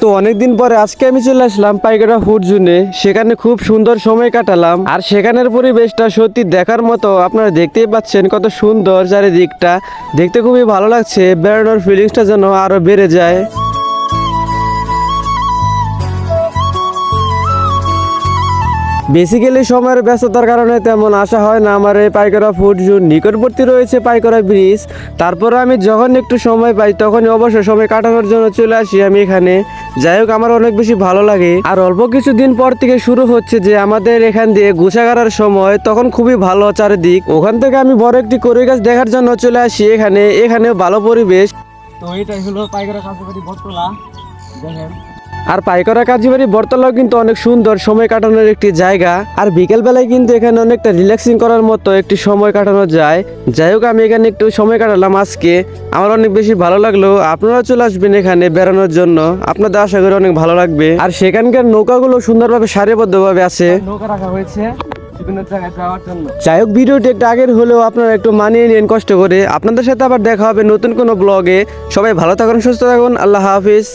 তো অনেকদিন পরে আজকে আমি চলে আসলাম পাইকরা ফুড জোনে। সেখানে খুব সুন্দর সময় কাটালাম, আর সেখানের পরিবেশটা সত্যি দেখার মতো। আপনারা দেখতেই পাচ্ছেন কত সুন্দর চারিদিকটা, দেখতে খুবই ভালো লাগছে। বেড়ানোর ফিলিংসটা যেন আরো বেড়ে যায়। বেসিক্যালি সময়ের ব্যস্ততার কারণে তেমন আসা হয় না আমার এই পাইকরা ফুড জোন। নিকটবর্তী রয়েছে পাইকরা ব্রিজ। তারপর আমি যখন একটু সময় পাই তখনই অবশ্যই সময় কাটানোর জন্য চলে আসি আমি এখানে। যাই হোক, আমার অনেক বেশি ভালো লাগে। আর অল্প কিছুদিন পর থেকে শুরু হচ্ছে যে আমাদের এখান দিয়ে গোছাগাড়ার সময়, তখন খুবই ভালো চারিদিক। ওখান থেকে আমি বড় একটি কড়ই গাছ দেখার জন্য চলে আসি এখানে ভালো পরিবেশ। তো এটাই হলো পাইকরা কাঁচাবাড়ি বটতলা, দেখেন। আর পাইকরা কাজীবাড়ি বটতলাও কিন্তু অনেক সুন্দর সময় কাটানোর একটি জায়গা। আর বিকেল বেলায় কিন্তু এখানে অনেকটা রিল্যাক্সিং করার মতো একটি সময় কাটানো যায়। যাই হোক, আমি এখানে একটু সময় কাটালাম আজকে, আমার অনেক বেশি ভালো লাগলো। আপনারা চলে আসবেন এখানে বেড়ানোর জন্য, আপনাদের আশা করি অনেক ভালো লাগবে। আর সেখানকার নৌকাগুলো সুন্দরভাবে সারিবদ্ধভাবে আছে, নৌকা রাখা হয়েছে বিভিন্ন জায়গায় যাওয়ার জন্য। যাই হোক, ভিডিওটি একটু আগের হলেও আপনারা একটু মানিয়ে নিন কষ্ট করে। আপনাদের সাথে আবার দেখা হবে নতুন কোনো ব্লগে। সবাই ভালো থাকুন, সুস্থ থাকুন, আল্লাহ হাফিজ।